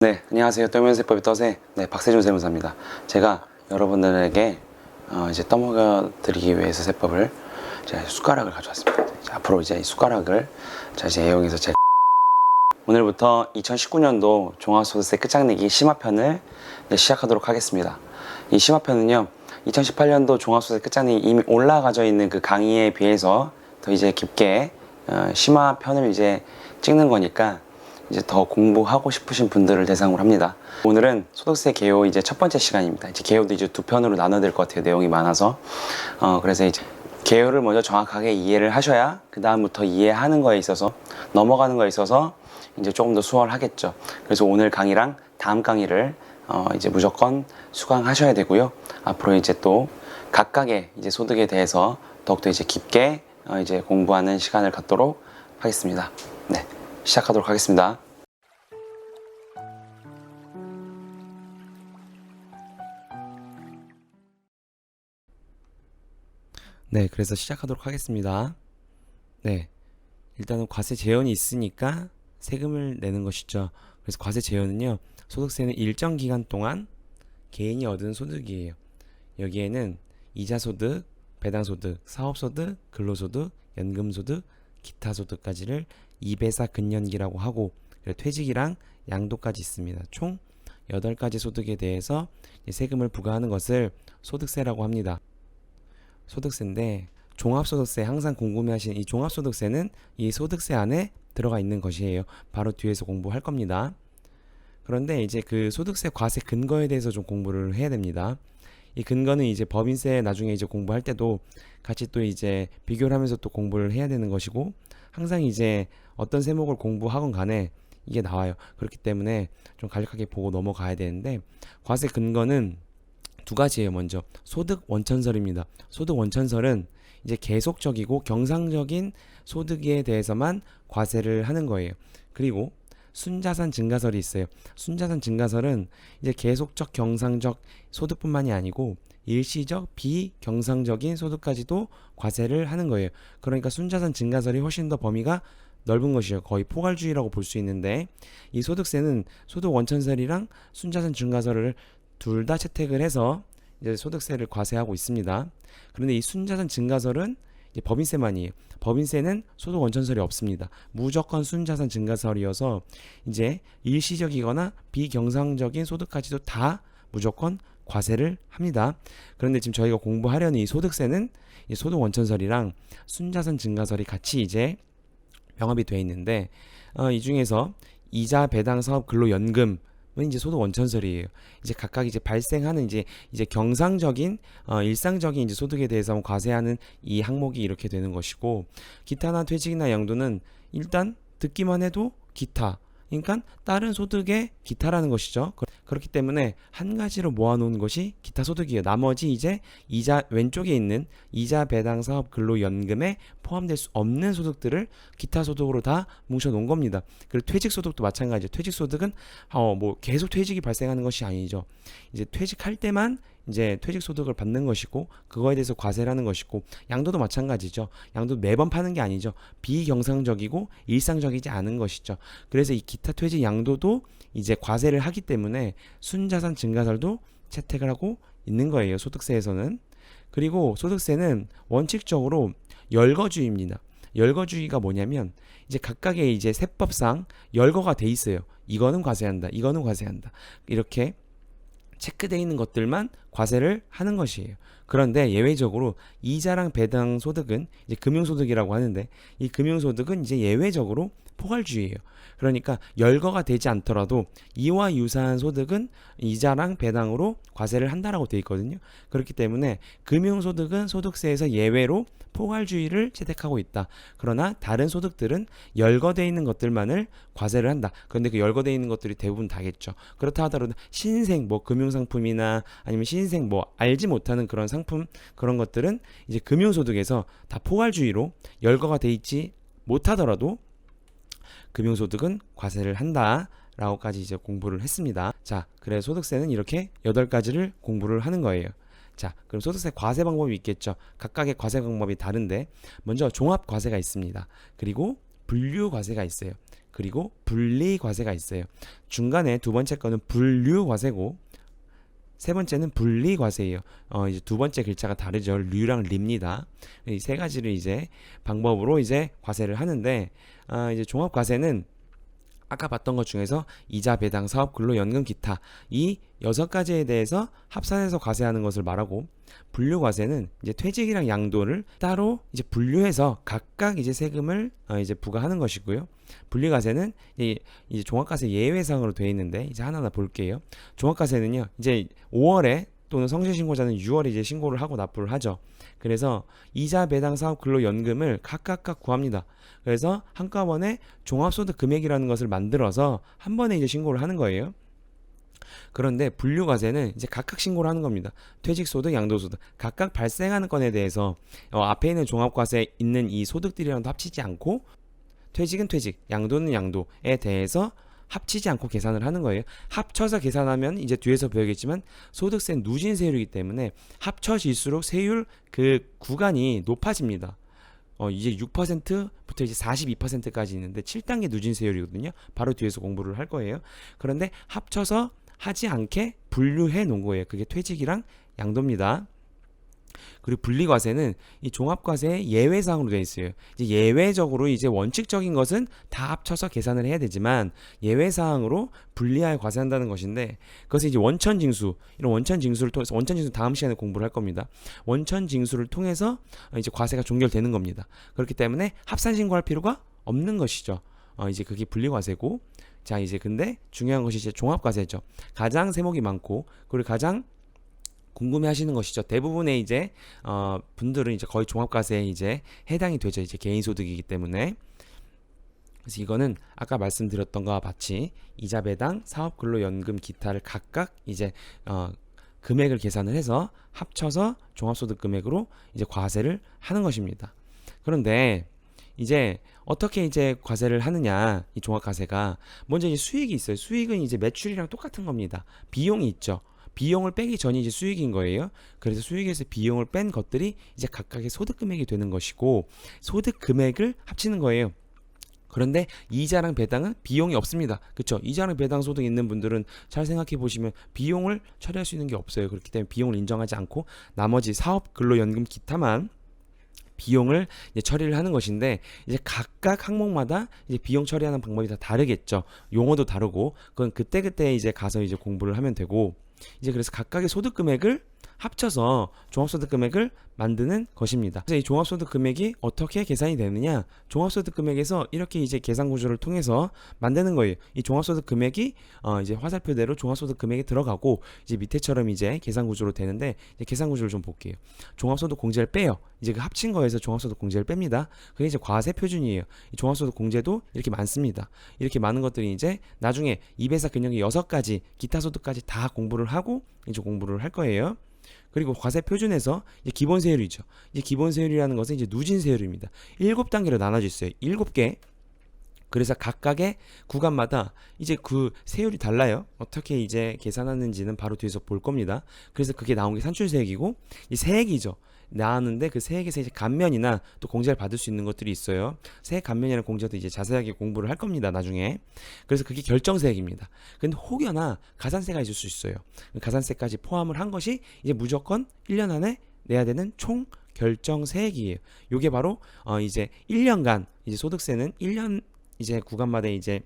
네, 안녕하세요. 떠면세법의 떠세, 박세준 세무사입니다. 제가 여러분들에게 이제 떠먹여 드리기 위해서 세법을 제가 숟가락을 가져왔습니다. 앞으로 이제 이 숟가락을 이제 애용해서 제가 오늘부터 2019년도 종합소득세 끝장내기 심화편을 시작하도록 하겠습니다. 이 심화편은요, 2018년도 종합소득세 끝장내기 이미 올라가져 있는 그 강의에 비해서 더 이제 깊게 심화편을 이제 찍는 거니까 이제 더 공부하고 싶으신 분들을 대상으로 합니다. 오늘은 소득세 개요 이제 첫 번째 시간입니다. 이제 개요도 이제 두 편으로 나눠야 될 것 같아요. 내용이 많아서. 그래서 이제 개요를 먼저 정확하게 이해를 하셔야 그 다음부터 이해하는 거에 있어서 넘어가는 거에 있어서 이제 조금 더 수월하겠죠. 그래서 오늘 강의랑 다음 강의를 이제 무조건 수강하셔야 되고요. 앞으로 이제 또 각각의 이제 소득에 대해서 더욱더 이제 깊게 이제 공부하는 시간을 갖도록 하겠습니다. 네. 시작하도록 하겠습니다. 네, 그래서 시작하도록 하겠습니다. 네, 일단은 과세 제한이 있으니까 세금을 내는 것이죠. 그래서 과세 제한은요, 소득세는 일정 기간 동안 개인이 얻은 소득이에요. 여기에는 이자소득, 배당소득, 사업소득, 근로소득, 연금소득, 기타소득까지를 2배사 근년기라고 하고, 퇴직이랑 양도까지 있습니다. 총 8가지 소득에 대해서 세금을 부과하는 것을 소득세라고 합니다. 소득세인데 종합소득세, 항상 궁금해하시는 이 종합소득세는 이 소득세 안에 들어가 있는 것이에요. 바로 뒤에서 공부할 겁니다. 그런데 이제 그 소득세 과세 근거에 대해서 좀 공부를 해야 됩니다. 이 근거는 이제 법인세 나중에 이제 공부할 때도 같이 또 이제 비교를 하면서 또 공부를 해야 되는 것이고, 항상 이제 어떤 세목을 공부하건 간에 이게 나와요. 그렇기 때문에 좀 간략하게 보고 넘어가야 되는데, 과세 근거는 두 가지예요. 먼저 소득 원천설입니다. 소득 원천설은 이제 계속적이고 경상적인 소득에 대해서만 과세를 하는 거예요. 그리고 순자산 증가설이 있어요. 순자산 증가설은 이제 계속적 경상적 소득뿐만이 아니고 일시적 비경상적인 소득까지도 과세를 하는 거예요. 그러니까 순자산 증가설이 훨씬 더 범위가 넓은 것이에요. 거의 포괄주의라고 볼 수 있는데, 이 소득세는 소득 원천설이랑 순자산 증가설을 둘 다 채택을 해서 이제 소득세를 과세하고 있습니다. 그런데 이 순자산 증가설은 이제 법인세만이에요. 법인세는 소득 원천설이 없습니다. 무조건 순자산 증가설이어서 이제 일시적이거나 비경상적인 소득까지도 다 무조건 과세를 합니다. 그런데 지금 저희가 공부하려는 이 소득세는 이 소득 원천설이랑 순자산 증가설이 같이 이제 병합이 되어 있는데, 이 중에서 이자, 배당, 사업, 근로, 연금 이제 소득 원천설이에요. 이제 각각 이제 발생하는 이제 경상적인 일상적인 이제 소득에 대해서 과세하는 이 항목이 이렇게 되는 것이고, 기타나 퇴직이나 양도는 일단 듣기만 해도 기타, 그러니까 다른 소득의 기타라는 것이죠. 그렇기 때문에 한 가지로 모아놓은 것이 기타 소득이에요. 나머지 이제 이자, 왼쪽에 있는 이자, 배당, 사업, 근로, 연금에 포함될 수 없는 소득들을 기타 소득으로 다 뭉쳐놓은 겁니다. 그리고 퇴직 소득도 마찬가지죠. 퇴직 소득은 뭐 계속 퇴직이 발생하는 것이 아니죠. 이제 퇴직할 때만 이제 퇴직 소득을 받는 것이고, 그거에 대해서 과세를 하는 것이고, 양도도 마찬가지죠. 양도 매번 파는 게 아니죠. 비경상적이고 일상적이지 않은 것이죠. 그래서 이 기타 퇴직 양도도 이제 과세를 하기 때문에 순자산 증가설도 채택을 하고 있는 거예요. 소득세에서는. 그리고 소득세는 원칙적으로 열거주의입니다. 열거주의가 뭐냐면 이제 각각의 이제 세법상 열거가 돼 있어요. 이거는 과세한다, 이거는 과세한다, 이렇게 체크되어 있는 것들만 과세를 하는 것이에요. 그런데 예외적으로 이자랑 배당 소득은 이제 금융소득이라고 하는데, 이 금융소득은 이제 예외적으로 포괄주의예요. 그러니까 열거가 되지 않더라도 이와 유사한 소득은 이자랑 배당으로 과세를 한다라고 되어 있거든요. 그렇기 때문에 금융소득은 소득세에서 예외로 포괄주의를 채택하고 있다. 그러나 다른 소득들은 열거되어 있는 것들만을 과세를 한다. 그런데 그 열거되어 있는 것들이 대부분 다겠죠. 그렇다 하더라도 신생 뭐 금융상품이나 아니면 신생 뭐 알지 못하는 그런 상품, 그런 것들은 이제 금융소득에서 다 포괄주의로 열거가 되어 있지 못하더라도 금융소득은 과세를 한다라고까지 이제 공부를 했습니다. 자, 그래서 소득세는 이렇게 8가지를 공부를 하는 거예요. 자, 그럼 소득세 과세 방법이 있겠죠. 각각의 과세 방법이 다른데, 먼저 종합과세가 있습니다. 그리고 분류과세가 있어요. 그리고 분리과세가 있어요. 중간에 두 번째 거는 분류과세고 세 번째는 분리과세예요. 이제 두 번째 글자가 다르죠. 류랑 리입니다. 이 세 가지를 이제 방법으로 이제 과세를 하는데 이제 종합과세는 아까 봤던 것 중에서 이자, 배당, 사업, 근로, 연금, 기타 이 6가지에 대해서 합산해서 과세하는 것을 말하고 분류과세는 이제 퇴직이랑 양도를 따로 이제 분류해서 각각 이제 세금을 이제 부과하는 것이고요. 분리과세는 이제 종합과세 예외사항으로 되어 있는데 이제 하나하나 볼게요. 종합과세는요 이제 5월에 또는 성실신고자는 6월에 이제 신고를 하고 납부를 하죠. 그래서 이자, 배당, 사업, 근로, 연금을 각각 구합니다. 그래서 한꺼번에 종합소득 금액이라는 것을 만들어서 한 번에 이제 신고를 하는 거예요. 그런데 분류과세는 이제 각각 신고를 하는 겁니다. 퇴직소득, 양도소득 각각 발생하는 건에 대해서 앞에 있는 종합과세에 있는 이 소득들이랑도 합치지 않고 퇴직은 퇴직, 양도는 양도에 대해서 합치지 않고 계산을 하는 거예요. 합쳐서 계산하면 이제 뒤에서 배우겠지만 소득세는 누진세율이기 때문에 합쳐질수록 세율 그 구간이 높아집니다. 이제 6%부터 이제 42%까지 있는데 7단계 누진세율이거든요. 바로 뒤에서 공부를 할 거예요. 그런데 합쳐서 하지 않게 분류해 놓은 거예요. 그게 퇴직이랑 양도입니다. 그리고 분리과세는 이 종합과세의 예외사항으로 되어 있어요. 이제 예외적으로 이제 원칙적인 것은 다 합쳐서 계산을 해야 되지만 예외사항으로 분리하여 과세한다는 것인데 그것은 이제 원천징수 이런 원천징수를 통해서 원천징수 다음 시간에 공부를 할 겁니다. 원천징수를 통해서 이제 과세가 종결되는 겁니다. 그렇기 때문에 합산신고할 필요가 없는 것이죠. 이제 그게 분리과세고 자 이제 근데 중요한 것이 이제 종합과세죠. 가장 세목이 많고 그리고 가장 궁금해하시는 것이죠. 대부분의 이제 분들은 이제 거의 종합과세에 이제 해당이 되죠. 이제 개인소득이기 때문에. 그래서 이거는 아까 말씀드렸던 것과 같이 이자, 배당, 사업, 근로, 연금, 기타를 각각 이제 금액을 계산을 해서 합쳐서 종합소득 금액으로 이제 과세를 하는 것입니다. 그런데 이제 어떻게 이제 과세를 하느냐 이 종합과세가 먼저 이제 수익이 있어요. 수익은 이제 매출이랑 똑같은 겁니다. 비용이 있죠. 비용을 빼기 전이 이제 수익인 거예요. 그래서 수익에서 비용을 뺀 것들이 이제 각각의 소득 금액이 되는 것이고 소득 금액을 합치는 거예요. 그런데 이자랑 배당은 비용이 없습니다. 그렇죠? 이자랑 배당 소득 있는 분들은 잘 생각해 보시면 비용을 처리할 수 있는 게 없어요. 그렇기 때문에 비용을 인정하지 않고 나머지 사업, 근로, 연금, 기타만 비용을 이제 처리를 하는 것인데 이제 각각 항목마다 이제 비용 처리하는 방법이 다 다르겠죠. 용어도 다르고 그건 그때그때 이제 가서 이제 공부를 하면 되고 이제 그래서 각각의 소득 금액을 합쳐서 종합소득 금액을 만드는 것입니다. 그래서 이 종합소득 금액이 어떻게 계산이 되느냐? 종합소득 금액에서 이렇게 이제 계산 구조를 통해서 만드는 거예요. 이 종합소득 금액이 이제 화살표대로 종합소득 금액에 들어가고 이제 밑에처럼 이제 계산 구조로 되는데 이제 계산 구조를 좀 볼게요. 종합소득 공제를 빼요. 이제 그 합친 거에서 종합소득 공제를 뺍니다. 그게 이제 과세 표준이에요. 이 종합소득 공제도 이렇게 많습니다. 이렇게 많은 것들이 이제 나중에 2배사 근역의 6가지 기타 소득까지 다 공부를 하고 이제 공부를 할 거예요. 그리고 과세 표준에서 이제 기본 세율이죠. 이제 기본 세율이라는 것은 이제 누진 세율입니다. 7단계로 나눠져 있어요. 7개. 그래서 각각의 구간마다 이제 그 세율이 달라요. 어떻게 이제 계산하는지는 바로 뒤에서 볼 겁니다. 그래서 그게 나온 게 산출세액이고 이 세액이죠. 나왔는데 그 세액에서 이제 감면이나 또 공제를 받을 수 있는 것들이 있어요. 세액 감면이나 공제도 이제 자세하게 공부를 할 겁니다. 나중에. 그래서 그게 결정세액입니다. 근데 혹여나 가산세가 있을 수 있어요. 가산세까지 포함을 한 것이 이제 무조건 1년 안에 내야 되는 총 결정세액이에요. 요게 바로 이제 1년간 이제 소득세는 1년 이제 구간마다 이제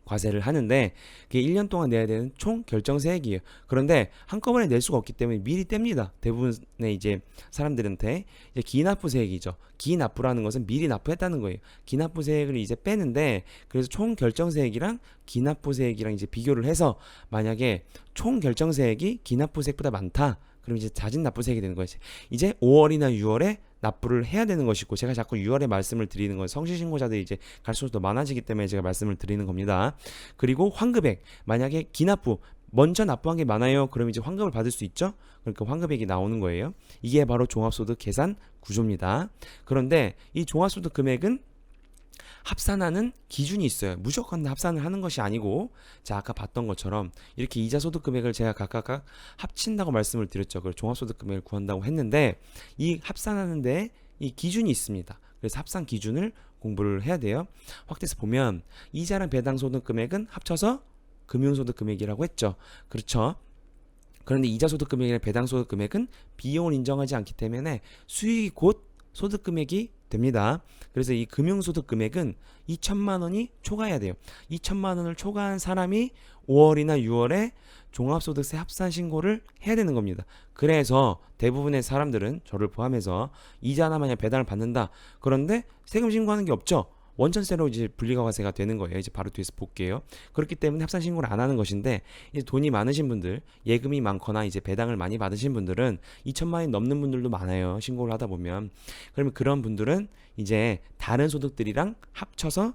과세를 하는데 그게 1년 동안 내야 되는 총 결정세액이에요. 그런데 한꺼번에 낼 수가 없기 때문에 미리 뗍니다. 대부분의 이제 사람들한테 이제 기납부세액이죠. 기납부라는 것은 미리 납부했다는 거예요. 기납부세액을 이제 빼는데 그래서 총 결정세액이랑 기납부세액이랑 이제 비교를 해서 만약에 총 결정세액이 기납부세액보다 많다. 그럼 이제 자진 납부세액이 되는 거지. 이제 5월이나 6월에 납부를 해야 되는 것이고 제가 자꾸 6월에 말씀을 드리는 건 성실신고자들이 이제 갈수록 더 많아지기 때문에 제가 말씀을 드리는 겁니다. 그리고 환급액 만약에 기납부 먼저 납부한 게 많아요. 그럼 이제 환급을 받을 수 있죠. 그러니까 환급액이 나오는 거예요. 이게 바로 종합소득 계산 구조입니다. 그런데 이 종합소득 금액은 합산하는 기준이 있어요. 무조건 합산을 하는 것이 아니고 자 아까 봤던 것처럼 이렇게 이자 소득 금액을 제가 각각 합친다고 말씀을 드렸죠. 그걸 종합소득 금액을 구한다고 했는데 이 합산하는 데 이 기준이 있습니다. 그래서 합산 기준을 공부를 해야 돼요. 확대해서 보면 이자랑 배당 소득 금액은 합쳐서 금융소득 금액이라고 했죠. 그렇죠. 그런데 이자 소득 금액이나 배당 소득 금액은 비용을 인정하지 않기 때문에 수익이 곧 소득 금액이 됩니다. 그래서 이 금융소득 금액은 2천만 원이 초과해야 돼요. 2천만 원을 초과한 사람이 5월이나 6월에 종합소득세 합산 신고를 해야 되는 겁니다. 그래서 대부분의 사람들은 저를 포함해서 이자나 만약 배당을 받는다. 그런데 세금 신고하는 게 없죠. 원천세로 이제 분리과세가 되는 거예요. 이제 바로 뒤에서 볼게요. 그렇기 때문에 합산 신고를 안 하는 것인데, 이제 돈이 많으신 분들, 예금이 많거나 이제 배당을 많이 받으신 분들은 2천만 원이 넘는 분들도 많아요. 신고를 하다 보면. 그러면 그런 분들은 이제 다른 소득들이랑 합쳐서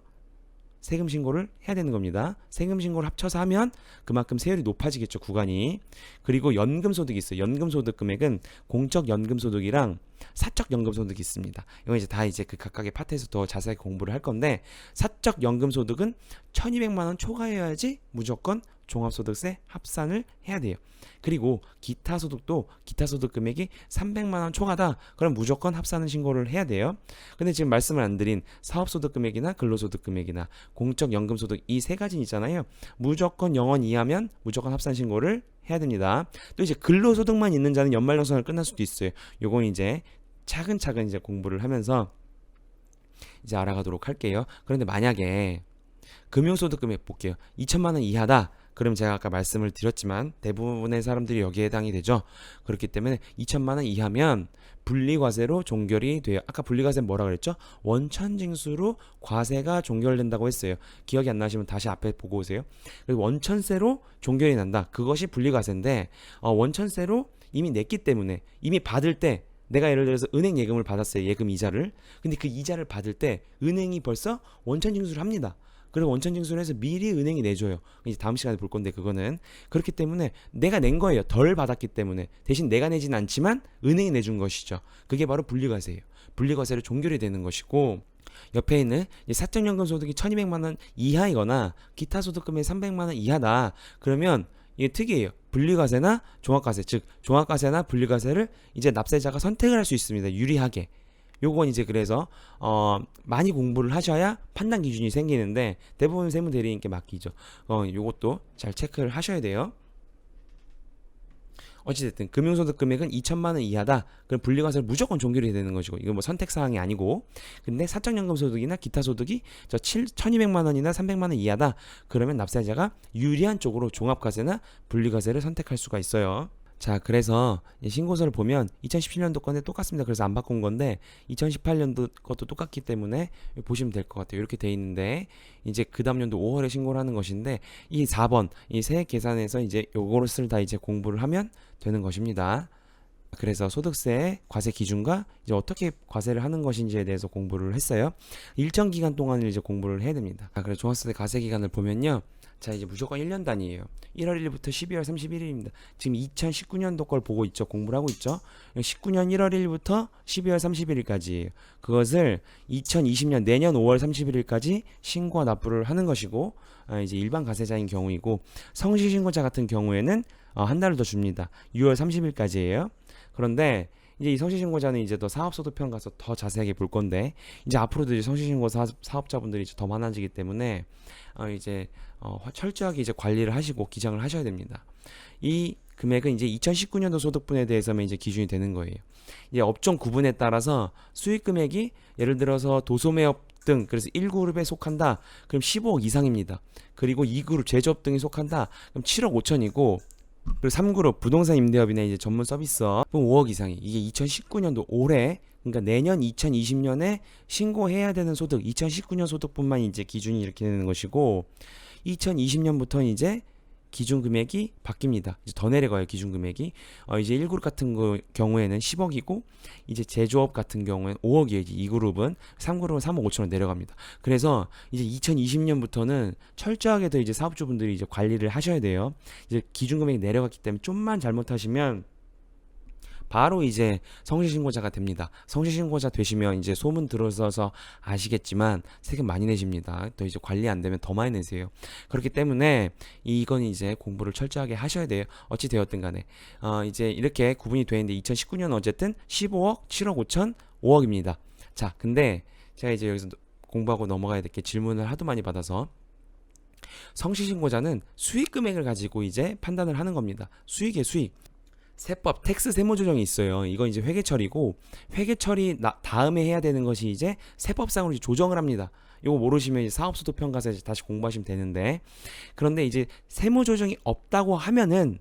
세금 신고를 해야 되는 겁니다. 세금 신고를 합쳐서 하면 그만큼 세율이 높아지겠죠, 구간이. 그리고 연금소득이 있어요. 연금소득 금액은 공적연금소득이랑 사적연금소득이 있습니다. 이건 이제 다 이제 그 각각의 파트에서 더 자세하게 공부를 할 건데, 사적연금소득은 1200만 원 초과해야지 무조건 종합소득세 합산을 해야 돼요. 그리고 기타 소득도 기타 소득 금액이 300만 원 초과다. 그럼 무조건 합산을 신고를 해야 돼요. 근데 지금 말씀을 안 드린 사업소득 금액이나 근로소득 금액이나 공적연금소득 이 세 가지 있잖아요. 무조건 0원 이하면 무조건 합산 신고를 해야 됩니다. 또 이제 근로소득만 있는 자는 연말정산을 끝날 수도 있어요. 요건 이제 차근차근 이제 공부를 하면서 이제 알아가도록 할게요. 그런데 만약에 금융소득 금액 볼게요. 2천만 원 이하다. 그럼 제가 아까 말씀을 드렸지만 대부분의 사람들이 여기에 해당이 되죠. 그렇기 때문에 2천만 원 이하면 분리과세로 종결이 돼요. 아까 분리과세는 뭐라 그랬죠? 원천징수로 과세가 종결된다고 했어요. 기억이 안 나시면 다시 앞에 보고 오세요. 그래서 원천세로 종결이 난다. 그것이 분리과세인데, 원천세로 이미 냈기 때문에 이미 받을 때 내가 예를 들어서 은행 예금을 받았어요. 예금 이자를. 근데 그 이자를 받을 때 은행이 벌써 원천징수를 합니다. 그리고 원천징수를 해서 미리 은행이 내줘요. 이제 다음 시간에 볼 건데, 그거는 그렇기 때문에 내가 낸 거예요. 덜 받았기 때문에. 대신 내가 내진 않지만 은행이 내준 것이죠. 그게 바로 분리과세예요. 분리과세로 종결이 되는 것이고, 옆에 있는 사적연금 소득이 1200만 원 이하이거나 기타 소득금액 300만 원 이하다. 그러면 이게 특이해요. 분리과세나 종합과세, 즉 종합과세나 분리과세를 이제 납세자가 선택을 할 수 있습니다. 유리하게. 요건 이제 그래서 많이 공부를 하셔야 판단 기준이 생기는데, 대부분 세무대리인께 맡기죠. 요것도 잘 체크를 하셔야 돼요. 어찌됐든 금융소득 금액은 2천만 원 이하다. 그럼 분리과세를 무조건 종결이 되는 것이고, 이건 뭐 선택사항이 아니고. 근데 사적연금소득이나 기타 소득이 1200만 원이나 300만 원 이하다. 그러면 납세자가 유리한 쪽으로 종합과세나 분리과세를 선택할 수가 있어요. 자, 그래서 신고서를 보면 2017년도 건데 똑같습니다. 그래서 안 바꾼 건데 2018년도 것도 똑같기 때문에 보시면 될 것 같아요. 이렇게 돼 있는데, 이제 그 다음 연도 5월에 신고를 하는 것인데, 이 4번 이 세액 계산에서 이제 요것을 다 이제 공부를 하면 되는 것입니다. 그래서 소득세 과세 기준과 이제 어떻게 과세를 하는 것인지에 대해서 공부를 했어요. 일정 기간 동안을 이제 공부를 해야 됩니다. 그래서 종합소득세 과세 기간을 보면요. 자, 이제 무조건 1년 단위예요. 1월 1일부터 12월 31일입니다. 지금 2019년도 걸 보고 있죠. 공부를 하고 있죠. 19년 1월 1일부터 12월 31일까지예요. 그것을 2020년 내년 5월 31일까지 신고와 납부를 하는 것이고, 이제 일반 과세자인 경우이고, 성실신고자 같은 경우에는 한 달을 더 줍니다. 6월 30일까지예요. 그런데 이제 이 성실신고자는 이제 더 사업소득편 가서 더 자세하게 볼 건데, 이제 앞으로도 이제 성실신고 사업자분들이 이제 더 많아지기 때문에 이제 철저하게 이제 관리를 하시고 기장을 하셔야 됩니다. 이 금액은 이제 2019년도 소득분에 대해서만 이제 기준이 되는 거예요. 이제 업종 구분에 따라서 수익 금액이 예를 들어서 도소매업 등, 그래서 1그룹에 속한다. 그럼 15억 이상입니다. 그리고 2그룹 제조업 등이 속한다. 그럼 7억 5천이고, 그리고 3그룹 부동산 임대업이나 이제 전문 서비스업 그럼 5억 이상이, 이게 2019년도 올해, 그러니까 내년 2020년에 신고해야 되는 소득, 2019년 소득분만 이제 기준이 이렇게 되는 것이고, 2020년부터는 이제 기준 금액이 바뀝니다. 이제 더 내려가요, 기준 금액이. 이제 1그룹 같은 경우에는 10억이고, 이제 제조업 같은 경우에는 5억이에요. 2그룹은 3그룹은 3억 5천원 내려갑니다. 그래서 이제 2020년부터는 철저하게 더 이제 사업주분들이 이제 관리를 하셔야 돼요. 이제 기준 금액이 내려갔기 때문에 좀만 잘못하시면 바로 이제 성실신고자가 됩니다. 성실신고자 되시면 이제 소문 들어서서 아시겠지만 세금 많이 내십니다. 또 이제 관리 안 되면 더 많이 내세요. 그렇기 때문에 이건 이제 공부를 철저하게 하셔야 돼요. 어찌 되었든 간에 이제 이렇게 구분이 되어 있는데, 2019년 어쨌든 15억, 7억 5천, 5억입니다. 자, 근데 제가 이제 여기서 공부하고 넘어가야 될 게 질문을 하도 많이 받아서 성실신고자는 수익 금액을 가지고 이제 판단을 하는 겁니다. 수익의 수익. 세법 텍스 세무 조정이 있어요. 이건 이제 회계 처리고 회계 처리 다음에 해야 되는 것이 이제 세법상으로 이제 조정을 합니다. 이거 모르시면 이제 사업소득 평가서 이제 다시 공부하시면 되는데, 그런데 이제 세무 조정이 없다고 하면은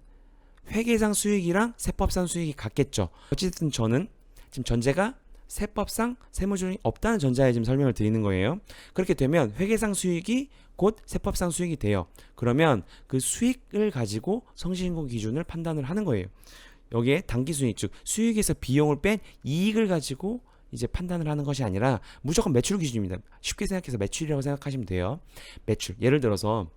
회계상 수익이랑 세법상 수익이 같겠죠. 어쨌든 저는 지금 전제가 세법상 세무 조정이 없다는 전제에 지금 설명을 드리는 거예요. 그렇게 되면 회계상 수익이 곧 세법상 수익이 돼요. 그러면 그 수익을 가지고 성실신고 기준을 판단을 하는 거예요. 여기에 당기수익, 즉 수익에서 비용을 뺀 이익을 가지고 이제 판단을 하는 것이 아니라 무조건 매출 기준입니다. 쉽게 생각해서 매출이라고 생각하시면 돼요. 매출. 예를 들어서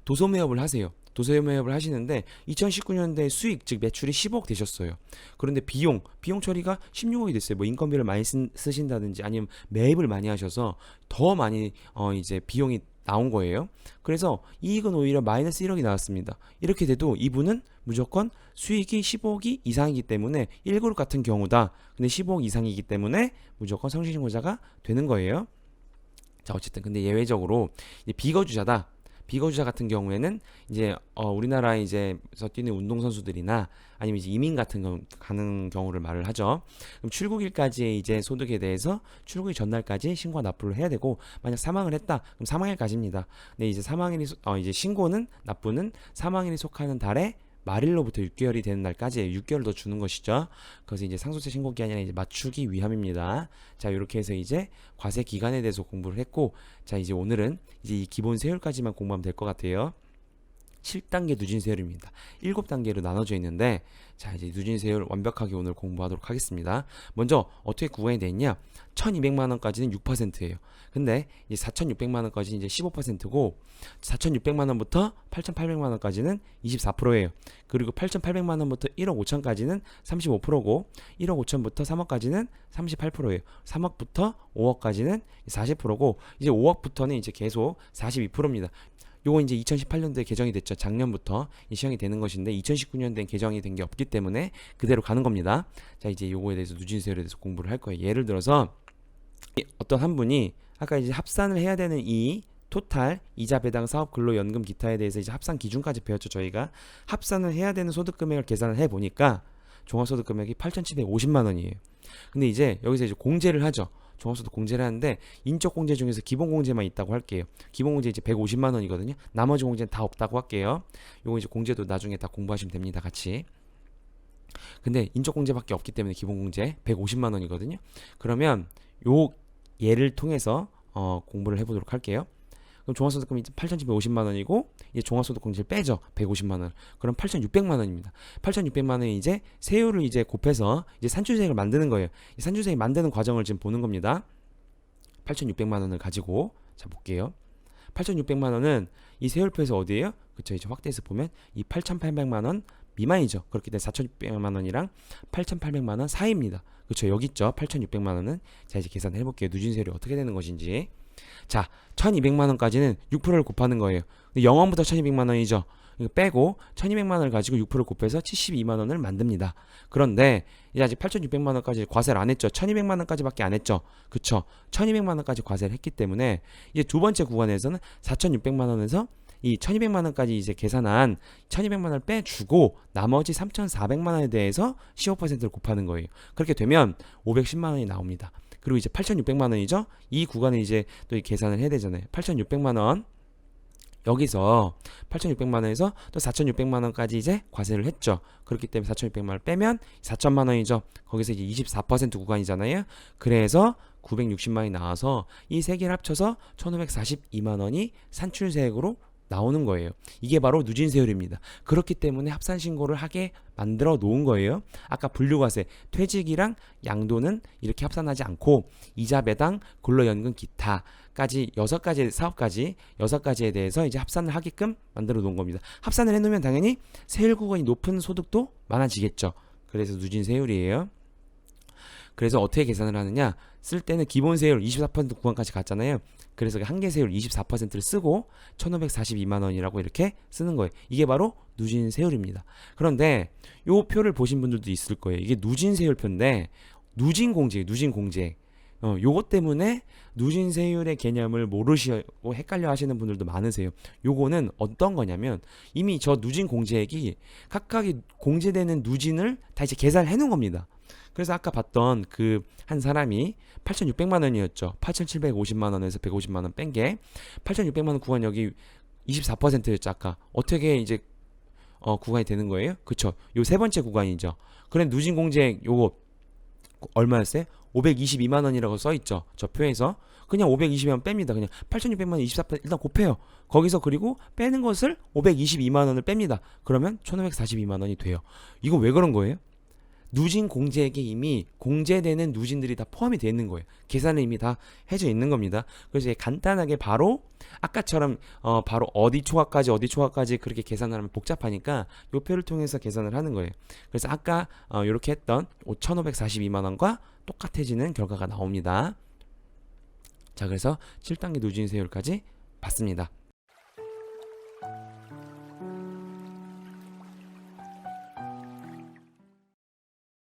도소매업을 하세요. 도소매업을 하시는데 2019년도에 수익, 즉 매출이 10억 되셨어요. 그런데 비용 처리가 16억이 됐어요. 뭐 인건비를 많이 쓰신다든지 아니면 매입을 많이 하셔서 더 많이 이제 비용이 나온 거예요. 그래서 이익은 오히려 마이너스 1억이 나왔습니다. 이렇게 돼도 이분은 무조건 수익이 15억이 이상이기 때문에 1그룹 같은 경우다. 근데 15억 이상이기 때문에 무조건 성실신고자가 되는 거예요. 자, 어쨌든 근데 예외적으로 비거주자다. 비거주자 같은 경우에는 이제 우리나라에 이제서 뛰는 운동선수들이나 아니면 이제 이민 같은 거 가는 경우를 말을 하죠. 그럼 출국일까지의 이제 소득에 대해서 출국일 전날까지 신고와 납부를 해야 되고, 만약 사망을 했다 그럼 사망일까지입니다. 근데 이제 사망일이 이제 신고는 납부는 사망일이 속하는 달에 말일로부터 6개월이 되는 날까지 6개월 더 주는 것이죠. 그래서 이제 상속세 신고 기한이나 이제 맞추기 위함입니다. 자, 이렇게 해서 이제 과세 기간에 대해서 공부를 했고, 자, 이제 오늘은 이제 이 기본 세율까지만 공부하면 될 것 같아요. 7단계 누진세율입니다. 7단계로 나눠져 있는데, 자, 이제 누진세율 완벽하게 오늘 공부하도록 하겠습니다. 먼저 어떻게 구간이 되어 있냐? 1200만 원까지는 6%예요. 근데 이제 4600만 원까지 이제 15%고 4600만 원부터 8800만 원까지는 24%예요. 그리고 8800만 원부터 1억 5천까지는 35%고 1억 5천부터 3억까지는 38%예요. 3억부터 5억까지는 40%고 이제 5억부터는 이제 계속 42%입니다. 요거 이제 2018년도에 개정이 됐죠. 작년부터 시행이 되는 것인데 2019년도엔 개정이 된 게 없기 때문에 그대로 가는 겁니다. 자, 이제 요거에 대해서 누진세율에 대해서 공부를 할 거예요. 예를 들어서 어떤 한 분이 아까 이제 합산을 해야 되는 이 토탈 이자 배당 사업 근로 연금 기타에 대해서 이제 합산 기준까지 배웠죠. 저희가 합산을 해야 되는 소득 금액을 계산을 해 보니까 종합소득 금액이 8,750만 원이에요. 근데 이제 여기서 이제 공제를 하죠. 종합소득 공제를 하는데 인적 공제 중에서 기본 공제만 있다고 할게요. 기본 공제 이제 150만 원이거든요. 나머지 공제는 다 없다고 할게요. 요거 이제 공제도 나중에 다 공부하시면 됩니다. 같이. 근데 인적 공제밖에 없기 때문에 기본 공제 150만 원이거든요. 그러면 요 예를 통해서 공부를 해보도록 할게요. 그럼 종합소득금이 8,750만 원이고 이제 종합소득 공제를 빼죠. 150만 원. 그럼 8,600만 원입니다. 8,600만 원이 이제 세율을 이제 곱해서 이제 산출세액을 만드는 거예요. 이 산출세액 만드는 과정을 지금 보는 겁니다. 8,600만 원을 가지고 자 볼게요. 8,600만 원은 이 세율표에서 어디예요? 그쵸, 이제 확대해서 보면 이 8,800만 원 미만이죠. 그렇기 때문에 4,600만 원이랑 8,800만 원 사이입니다. 그쵸, 여기 있죠. 8,600만 원은 자 이제 계산해 볼게요. 누진세율이 어떻게 되는 것인지. 자, 1200만 원까지는 6%를 곱하는 거예요. 0원부터 1200만 원이죠. 이거 빼고 1200만 원을 가지고 6%를 곱해서 72만 원을 만듭니다. 그런데 이제 아직 8600만 원까지 과세를 안 했죠. 1200만 원까지밖에 안 했죠. 그쵸? 1200만 원까지 과세를 했기 때문에 이제 두 번째 구간에서는 4600만 원에서 이 1200만 원까지 이제 계산한 1200만 원을 빼주고 나머지 3400만 원에 대해서 15%를 곱하는 거예요. 그렇게 되면 510만 원이 나옵니다. 그리고 이제 8,600만 원이죠. 이 구간에 이제 또 계산을 해야 되잖아요. 8,600만 원. 여기서 8,600만 원에서 또 4,600만 원까지 이제 과세를 했죠. 그렇기 때문에 4,600만 원을 빼면 4천만 원이죠. 거기서 이제 24% 구간이잖아요. 그래서 960만 원이 나와서 이 세 개를 합쳐서 1,542만 원이 산출세액으로 나오는 거예요. 이게 바로 누진세율입니다. 그렇기 때문에 합산신고를 하게 만들어 놓은 거예요. 아까 분류과세, 퇴직이랑 양도는 이렇게 합산하지 않고 이자 배당, 근로연금 기타까지 6가지 사업까지 6가지에 대해서 이제 합산을 하게끔 만들어 놓은 겁니다. 합산을 해 놓으면 당연히 세율 구간이 높은 소득도 많아지겠죠. 그래서 누진세율이에요. 그래서 어떻게 계산을 하느냐? 쓸 때는 기본세율 24% 구간까지 갔잖아요. 그래서 한계세율 24%를 쓰고 1,542만 원이라고 이렇게 쓰는 거예요. 이게 바로 누진세율입니다. 그런데 이 표를 보신 분들도 있을 거예요. 이게 누진세율표인데 누진공제, 누진공제. 요것 때문에 누진세율의 개념을 모르시고 헷갈려 하시는 분들도 많으세요. 요거는 어떤 거냐면 이미 저 누진 공제액이 각각이 공제되는 누진을 다 이제 계산을 해 놓은 겁니다. 그래서 아까 봤던 그 한 사람이 8,600만 원이었죠. 8,750만 원에서 150만 원 뺀 게 8,600만 원 구간 여기 24%였죠. 아까 어떻게 이제 구간이 되는 거예요? 그쵸? 요 세 번째 구간이죠. 그래 누진 공제액 요거 얼마였어요? 522만 원이라고 써 있죠. 저 표에서 그냥 522만 원 뺍니다. 그냥 8,600만 원 24% 일단 곱해요. 거기서 그리고 빼는 것을 522만 원을 뺍니다. 그러면 1,542만 원이 돼요. 이거 왜 그런 거예요? 누진 공제액에 이미 공제되는 누진들이 다 포함이 되어 있는 거예요. 계산은 이미 다 해져 있는 겁니다. 그래서 간단하게 바로 아까처럼 바로 어디 초과까지 그렇게 계산을 하면 복잡하니까 이 표를 통해서 계산을 하는 거예요. 그래서 아까 이렇게 했던 5,542만 원과 똑같아지는 결과가 나옵니다. 자, 그래서 7단계 누진세율까지 봤습니다.